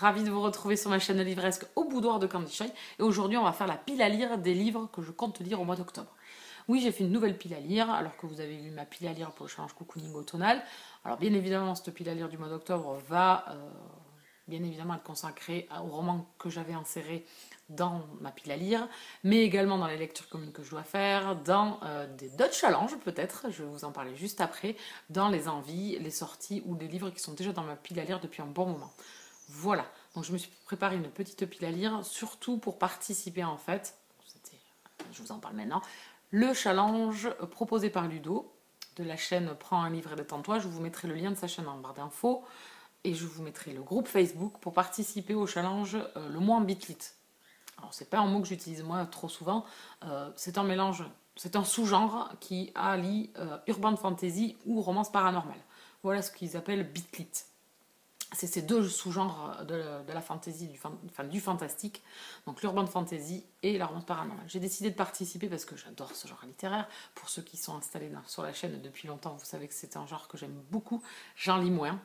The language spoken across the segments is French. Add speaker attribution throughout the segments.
Speaker 1: ravie de vous retrouver sur ma chaîne livresque au boudoir de Candy Shy. Et aujourd'hui, on va faire la pile à lire des livres que je compte lire au mois d'octobre. Oui, j'ai fait une nouvelle pile à lire, alors que vous avez vu ma pile à lire pour le challenge cocooning automnal. Alors bien évidemment, cette pile à lire du mois d'octobre va bien évidemment être consacrée aux romans que j'avais insérés dans ma pile à lire, mais également dans les lectures communes que je dois faire, dans d'autres challenges peut-être, je vais vous en parler juste après, dans les envies, les sorties ou des livres qui sont déjà dans ma pile à lire depuis un bon moment. Voilà, donc je me suis préparé une petite pile à lire, surtout pour participer en fait, je vous en parle maintenant, le challenge proposé par Ludo, de la chaîne Prends un livre et détends-toi. Je vous mettrai le lien de sa chaîne en barre d'infos et je vous mettrai le groupe Facebook pour participer au challenge le mois en bitlit. Alors c'est pas un mot que j'utilise moi trop souvent, c'est un mélange, c'est un sous-genre qui allie urban fantasy ou romance paranormale. Voilà ce qu'ils appellent bitlit. C'est ces deux sous-genres de la fantasy, du fantastique, donc l'urban fantasy et la romance paranormale. J'ai décidé de participer parce que j'adore ce genre littéraire. Pour ceux qui sont installés sur la chaîne depuis longtemps, vous savez que c'est un genre que j'aime beaucoup. J'en lis moins,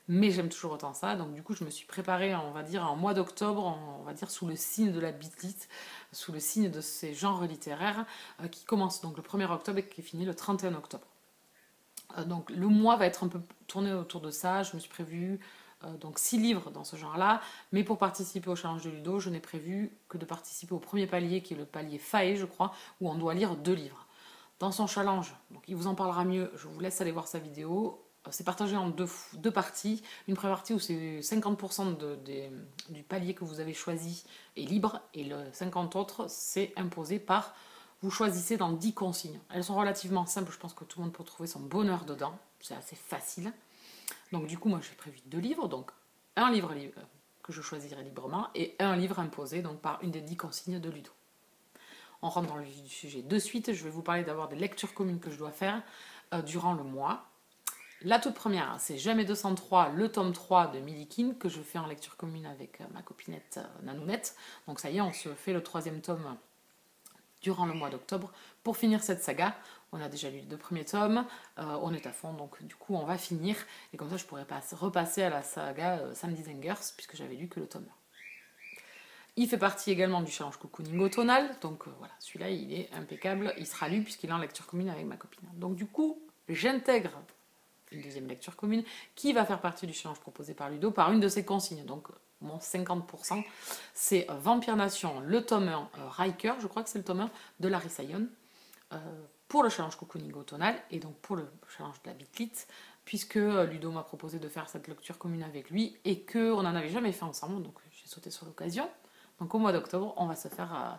Speaker 1: mais j'aime toujours autant ça. Donc du coup, je me suis préparée, on va dire, en mois d'octobre, on va dire sous le signe de la bitlit, sous le signe de ces genres littéraires, qui commencent donc le 1er octobre et qui finit le 31 octobre. Donc le mois va être un peu tourné autour de ça. Je me suis prévu donc 6 livres dans ce genre-là, mais pour participer au challenge de Ludo, je n'ai prévu que de participer au premier palier, qui est le palier Fae, je crois, où on doit lire 2 livres. Dans son challenge, donc il vous en parlera mieux, je vous laisse aller voir sa vidéo, c'est partagé en deux parties. Une première partie où c'est 50% du palier que vous avez choisi est libre, et le 50 autres, c'est imposé par... Vous choisissez dans 10 consignes. Elles sont relativement simples, je pense que tout le monde peut trouver son bonheur dedans, c'est assez facile. Donc du coup, moi j'ai prévu 2 livres, donc un livre que je choisirai librement et un livre imposé donc par une des 10 consignes de Ludo. On rentre dans le vif du sujet de suite. Je vais vous parler d'abord des lectures communes que je dois faire durant le mois. La toute première, c'est Jamais 203, le tome 3 de Millikin, que je fais en lecture commune avec ma copinette Nanounette. Donc ça y est, on se fait le 3e tome durant le mois d'octobre pour finir cette saga. On a déjà lu les 2 premiers tomes, on est à fond, donc du coup on va finir, et comme ça je pourrais repasser à la saga Samedi Zengers, puisque j'avais lu que le tome 1. Il fait partie également du challenge cocooning automnal, donc voilà, celui-là il est impeccable, il sera lu puisqu'il est en lecture commune avec ma copine. Donc du coup, j'intègre une 2e lecture commune qui va faire partie du challenge proposé par Ludo par une de ses consignes. Donc mon 50%, c'est Vampire Nation, le tome 1, Riker, je crois que c'est le tome 1, de Larissa Yon, pour le challenge cocooning automnal, et donc pour le challenge de la bitlit, puisque Ludo m'a proposé de faire cette lecture commune avec lui, et qu'on n'en avait jamais fait ensemble, donc j'ai sauté sur l'occasion. Donc au mois d'octobre, on va se faire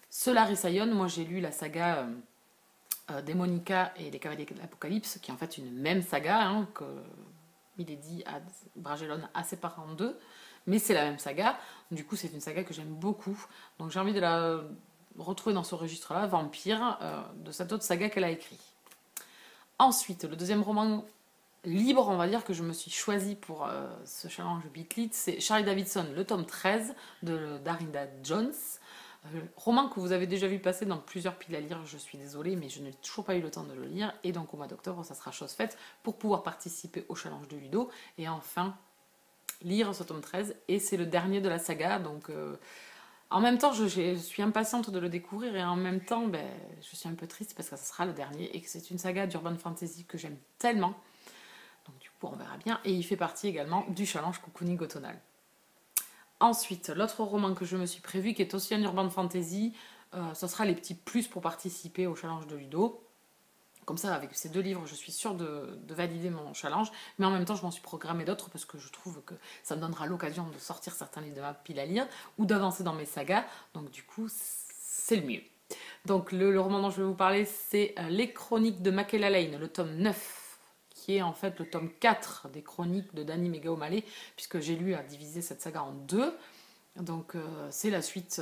Speaker 1: ce Larissa Yon. Moi j'ai lu la saga Démonica et les Cavaliers de l'Apocalypse, qui est en fait une même saga, hein, que Milady Bragelonne a séparé en 2, mais c'est la même saga. Du coup, c'est une saga que j'aime beaucoup. Donc j'ai envie de la retrouver dans ce registre-là, Vampire, de cette autre saga qu'elle a écrit. Ensuite, le 2e roman libre, on va dire, que je me suis choisi pour ce challenge bitlit, c'est Charlie Davidson, le tome 13 de Darynda Jones. Roman que vous avez déjà vu passer dans plusieurs piles à lire, je suis désolée, mais je n'ai toujours pas eu le temps de le lire. Et donc au mois d'octobre, ça sera chose faite pour pouvoir participer au challenge de Ludo et enfin lire ce tome 13. Et c'est le dernier de la saga, donc en même temps, je suis impatiente de le découvrir, et en même temps, je suis un peu triste parce que ça sera le dernier et que c'est une saga d'urban fantasy que j'aime tellement. Donc du coup, on verra bien. Et il fait partie également du challenge cocooning automnal. Ensuite, l'autre roman que je me suis prévu, qui est aussi un urban fantasy, ce sera les petits plus pour participer au challenge de Ludo. Comme ça, avec ces 2 livres, je suis sûre de valider mon challenge. Mais en même temps, je m'en suis programmé d'autres parce que je trouve que ça me donnera l'occasion de sortir certains livres de ma pile à lire ou d'avancer dans mes sagas. Donc du coup, c'est le mieux. Donc le roman dont je vais vous parler, c'est Les Chroniques de Makela Lane, le tome 9, qui est en fait le tome 4 des chroniques de Dany Mega O'Malley, puisque j'ai lu à diviser cette saga en 2. Donc c'est la suite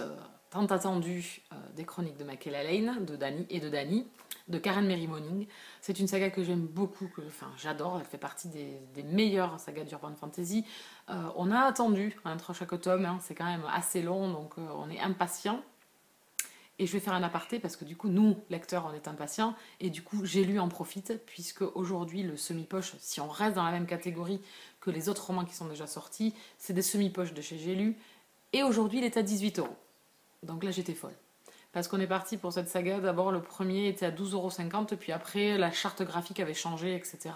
Speaker 1: tant attendue des chroniques de Makela Lane, de Dany et de Dany, de Karen Mary Moning. C'est une saga que j'aime beaucoup, j'adore, elle fait partie des meilleures sagas d'urban fantasy. On a attendu entre chaque tome, hein, c'est quand même assez long, donc on est impatient. Et je vais faire un aparté parce que du coup, nous, lecteurs, on est impatients. Et du coup, J'ai lu en profite, puisque aujourd'hui, le semi-poche, si on reste dans la même catégorie que les autres romans qui sont déjà sortis, c'est des semi-poches de chez J'ai lu. Et aujourd'hui, il est à 18 €. Donc là, j'étais folle. Parce qu'on est parti pour cette saga. D'abord, le premier était à 12,50 €, puis après, la charte graphique avait changé, etc.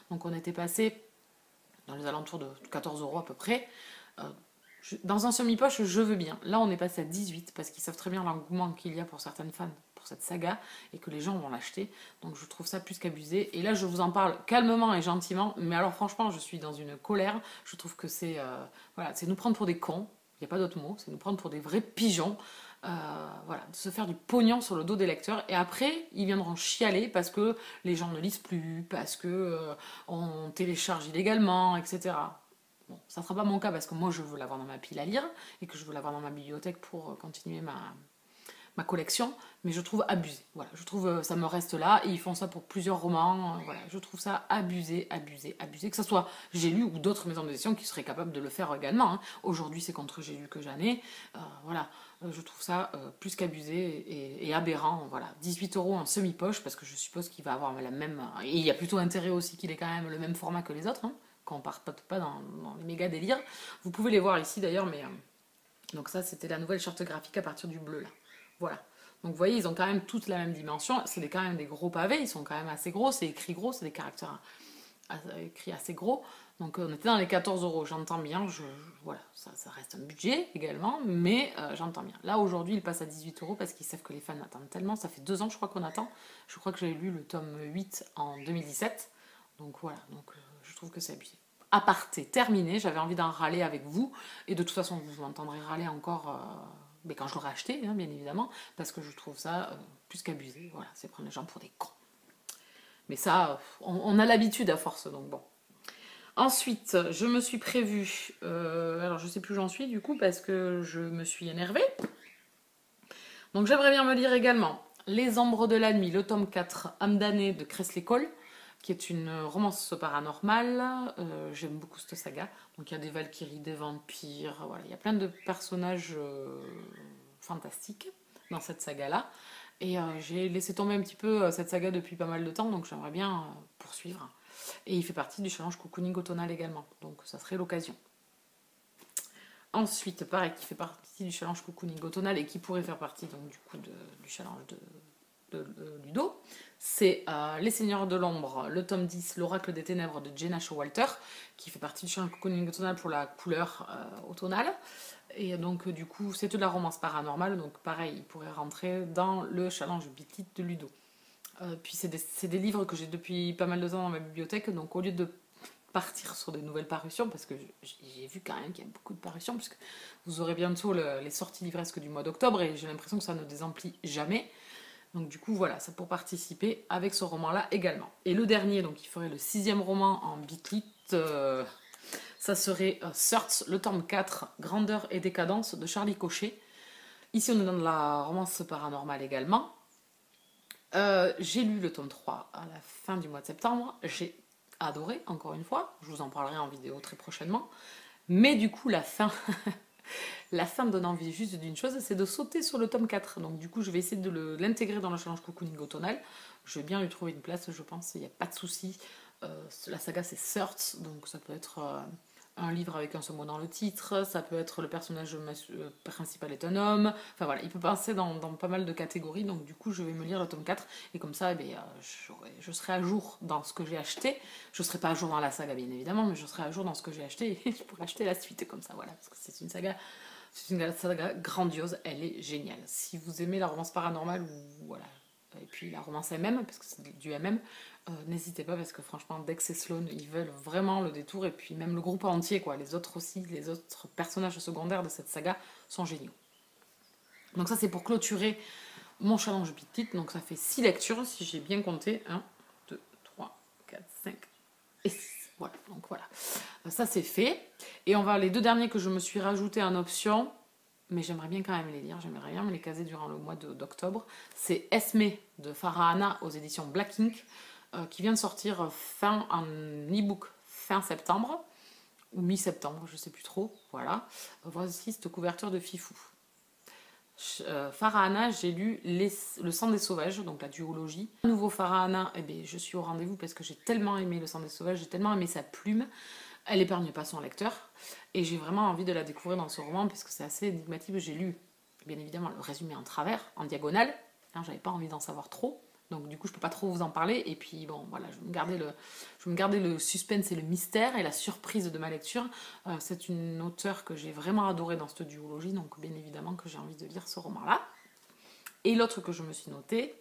Speaker 1: Donc on était passé dans les alentours de 14 € à peu près. Euh, dans un semi-poche, je veux bien. Là, on est passé à 18 parce qu'ils savent très bien l'engouement qu'il y a pour certaines fans pour cette saga et que les gens vont l'acheter. Donc je trouve ça plus qu'abusé. Et là, je vous en parle calmement et gentiment. Mais alors, franchement, je suis dans une colère. Je trouve que c'est voilà, c'est nous prendre pour des cons. Il n'y a pas d'autre mot. C'est nous prendre pour des vrais pigeons. Voilà, de se faire du pognon sur le dos des lecteurs. Et après, ils viendront chialer parce que les gens ne lisent plus, parce que on télécharge illégalement, etc. Bon, ça ne sera pas mon cas parce que moi je veux l'avoir dans ma pile à lire et que je veux l'avoir dans ma bibliothèque pour continuer ma collection, mais je trouve abusé. Voilà, je trouve ça me reste là et ils font ça pour plusieurs romans. Voilà, je trouve ça abusé, abusé, abusé. Que ce soit J'ai lu ou d'autres maisons d'édition qui seraient capables de le faire également. Hein. Aujourd'hui, c'est contre J'ai lu que j'en ai. Voilà, je trouve ça plus qu'abusé et aberrant. Voilà, 18 € en semi-poche parce que je suppose qu'il va avoir la même. Et il y a plutôt intérêt aussi qu'il ait quand même le même format que les autres. Hein, quand on part pas dans les méga délires. Vous pouvez les voir ici d'ailleurs, mais donc ça c'était la nouvelle charte graphique à partir du bleu là. Voilà. Donc vous voyez, ils ont quand même toute la même dimension. C'est quand même des gros pavés, ils sont quand même assez gros, c'est écrit gros, c'est des caractères écrits assez gros. Donc on était dans les 14 €, j'entends bien, voilà, ça reste un budget également, mais j'entends bien. Là aujourd'hui, il passe à 18 € parce qu'ils savent que les fans attendent tellement. Ça fait 2 ans, je crois qu'on attend. Je crois que j'avais lu le tome 8 en 2017. Donc voilà, donc je trouve que c'est abusé. Aparté terminé, j'avais envie d'en râler avec vous, et de toute façon vous m'entendrez râler encore mais quand je l'aurai acheté, hein, bien évidemment, parce que je trouve ça plus qu'abusé. Voilà, c'est prendre les gens pour des cons. Mais ça, on a l'habitude à force, donc bon. Ensuite, je me suis prévu, alors je sais plus où j'en suis du coup, parce que je me suis énervée. Donc j'aimerais bien me lire également Les Ombres de la Nuit, le tome 4, âme damnée de Kresley Cole, qui est une romance paranormale. J'aime beaucoup cette saga. Donc il y a des valkyries, des vampires, voilà. Il y a plein de personnages fantastiques dans cette saga-là. Et j'ai laissé tomber un petit peu cette saga depuis pas mal de temps, donc j'aimerais bien poursuivre. Et il fait partie du challenge cocooning automnal également, donc ça serait l'occasion. Ensuite, pareil, qui fait partie du challenge cocooning automnal et qui pourrait faire partie donc, du coup du challenge de Ludo, c'est Les Seigneurs de l'Ombre, le tome 10, L'Oracle des Ténèbres de Jenna Showalter, qui fait partie du challenge cocooning automnal pour la couleur automnale. Et donc, du coup, c'est de la romance paranormale, donc pareil, il pourrait rentrer dans le challenge Beat de Ludo. Puis c'est des livres que j'ai depuis pas mal de temps dans ma bibliothèque, donc au lieu de partir sur des nouvelles parutions, parce que j'ai vu quand même qu'il y a beaucoup de parutions, puisque vous aurez bientôt les sorties livresques du mois d'octobre, et j'ai l'impression que ça ne désemplit jamais. Donc du coup, voilà, c'est pour participer avec ce roman-là également. Et le dernier, donc il ferait le 6e roman en bitlit, ça serait Search, le tome 4, Grandeur et décadence de Charlie Cochet. Ici, on est dans de la romance paranormale également. J'ai lu le tome 3 à la fin du mois de septembre. J'ai adoré, encore une fois. Je vous en parlerai en vidéo très prochainement. Mais du coup, la fin... La fin me donne envie juste d'une chose, c'est de sauter sur le tome 4. Donc du coup, je vais essayer de l'intégrer dans le challenge cocooning automnal. Je vais bien lui trouver une place, je pense, il n'y a pas de souci. La saga, c'est Search, donc ça peut être un livre avec un seul mot dans le titre, ça peut être le personnage principal est un homme. Enfin voilà, il peut passer dans pas mal de catégories, donc du coup, je vais me lire le tome 4. Et comme ça, je serai à jour dans ce que j'ai acheté. Je ne serai pas à jour dans la saga, bien évidemment, mais je serai à jour dans ce que j'ai acheté et je pourrai acheter la suite comme ça, voilà, parce que c'est une saga grandiose, elle est géniale. Si vous aimez la romance paranormale ou voilà, et puis la romance MM, parce que c'est du MM, n'hésitez pas parce que franchement, Dex et Sloan, ils veulent vraiment le détour et puis même le groupe entier, quoi. Les autres aussi, les autres personnages secondaires de cette saga sont géniaux. Donc ça, c'est pour clôturer mon challenge Beat It. Donc ça fait 6 lectures, si j'ai bien compté. 1, 2, 3, 4, 5 et 6. Voilà, donc voilà. Ça, c'est fait. Et on va les 2 derniers que je me suis rajouté en option, mais j'aimerais bien quand même les lire, j'aimerais bien me les caser durant le mois d'octobre. C'est Esme de Farah Anna aux éditions Black Ink, qui vient de sortir en e-book fin septembre, ou mi-septembre, je sais plus trop. Voilà. Voici cette couverture de Fifou. Farahana, j'ai lu Le sang des sauvages, donc la duologie. Nouveau Farahana, eh bien, je suis au rendez-vous parce que j'ai tellement aimé Le sang des sauvages, j'ai tellement aimé sa plume. Elle épargne pas son lecteur. Et j'ai vraiment envie de la découvrir dans ce roman parce que c'est assez énigmatique. J'ai lu, bien évidemment, le résumé en travers, en diagonale. J'avais pas envie d'en savoir trop. Donc du coup, je peux pas trop vous en parler. Et puis bon, voilà, je vais me garder le suspense et le mystère et la surprise de ma lecture. C'est une auteure que j'ai vraiment adorée dans cette duologie. Donc bien évidemment que j'ai envie de lire ce roman-là. Et l'autre que je me suis notée,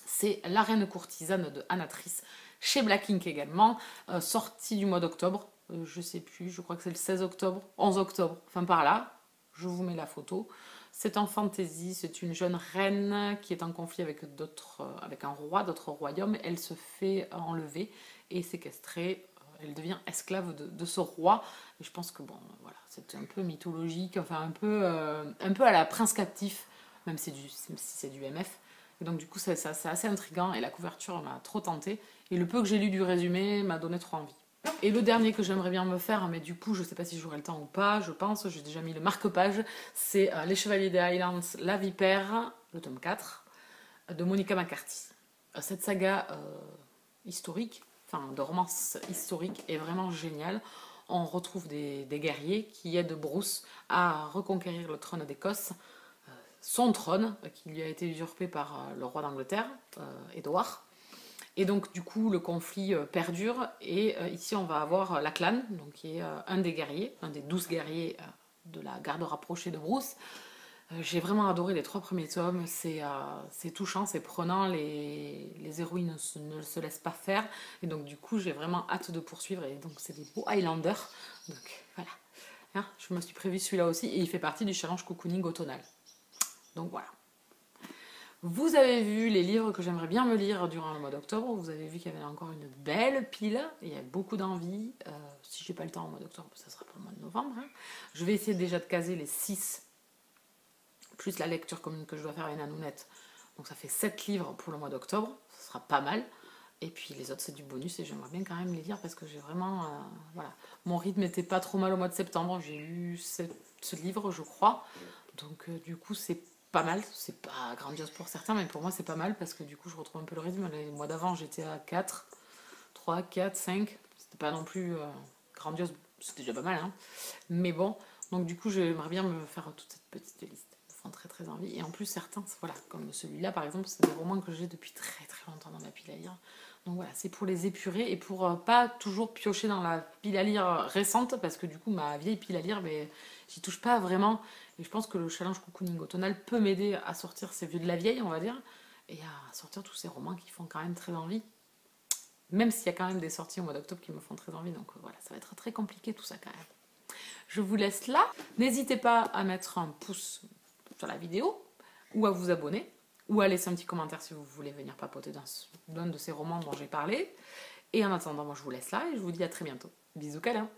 Speaker 1: c'est La reine courtisane de Anatrice, chez Black Ink également, sortie du mois d'octobre. Je sais plus, je crois que c'est le 16 octobre, 11 octobre, enfin par là. Je vous mets la photo. C'est en fantasy, c'est une jeune reine qui est en conflit avec un roi d'autres royaumes. Elle se fait enlever et séquestrer. Elle devient esclave de ce roi. Et je pense que bon, voilà, c'est un peu mythologique, enfin un peu à la prince captif, même si c'est du MF. Et donc du coup, c'est assez intriguant et la couverture m'a trop tentée. Et le peu que j'ai lu du résumé m'a donné trop envie. Et le dernier que j'aimerais bien me faire, mais du coup je sais pas si j'aurai le temps ou pas, je pense, j'ai déjà mis le marque-page, c'est Les Chevaliers des Highlands, La Vipère, le tome 4, de Monica McCarthy. Cette saga historique, enfin de romance historique, est vraiment géniale. On retrouve des guerriers qui aident Bruce à reconquérir le trône d'Écosse, son trône, qui lui a été usurpé par le roi d'Angleterre, Édouard. Et donc du coup le conflit perdure et ici on va avoir Lachlan, donc qui est un des guerriers, un des 12 guerriers de la garde rapprochée de Bruce. J'ai vraiment adoré les 3 premiers tomes, c'est touchant, c'est prenant, les héroïnes ne se laissent pas faire et donc du coup j'ai vraiment hâte de poursuivre et donc c'est des beaux Highlanders, donc voilà. Hein, je me suis prévu celui-là aussi et il fait partie du challenge cocooning automnal. Donc voilà. Vous avez vu les livres que j'aimerais bien me lire durant le mois d'octobre. Vous avez vu qu'il y avait encore une belle pile. Il y a beaucoup d'envie. Si j'ai pas le temps au mois d'octobre, ça sera pour le mois de novembre. Hein. Je vais essayer déjà de caser les 6, plus la lecture commune que je dois faire avec Nanounette. Donc ça fait 7 livres pour le mois d'octobre. Ça sera pas mal. Et puis les autres, c'est du bonus. Et j'aimerais bien quand même les lire parce que j'ai vraiment... voilà. Mon rythme était pas trop mal au mois de septembre. J'ai lu ce livre, je crois. Donc du coup, c'est pas mal, c'est pas grandiose pour certains, mais pour moi c'est pas mal parce que du coup je retrouve un peu le rythme. Les mois d'avant j'étais à 4, 3, 4, 5, c'était pas non plus grandiose, c'était déjà pas mal, hein. Mais bon, donc du coup j'aimerais bien me faire toute cette petite liste, ils me font très très envie. Et en plus certains, voilà, comme celui-là par exemple, c'est des romans que j'ai depuis très très longtemps dans ma pile à lire. Donc voilà, c'est pour les épurer et pour pas toujours piocher dans la pile à lire récente parce que du coup ma vieille pile à lire, mais j'y touche pas vraiment. Et je pense que le challenge cocooning automnal peut m'aider à sortir ces vieux de la vieille, on va dire, et à sortir tous ces romans qui font quand même très envie. Même s'il y a quand même des sorties au mois d'octobre qui me font très envie, donc voilà, ça va être très compliqué tout ça quand même. Je vous laisse là. N'hésitez pas à mettre un pouce sur la vidéo, ou à vous abonner, ou à laisser un petit commentaire si vous voulez venir papoter dans l'un de ces romans dont j'ai parlé. Et en attendant, moi je vous laisse là et je vous dis à très bientôt. Bisous câlins.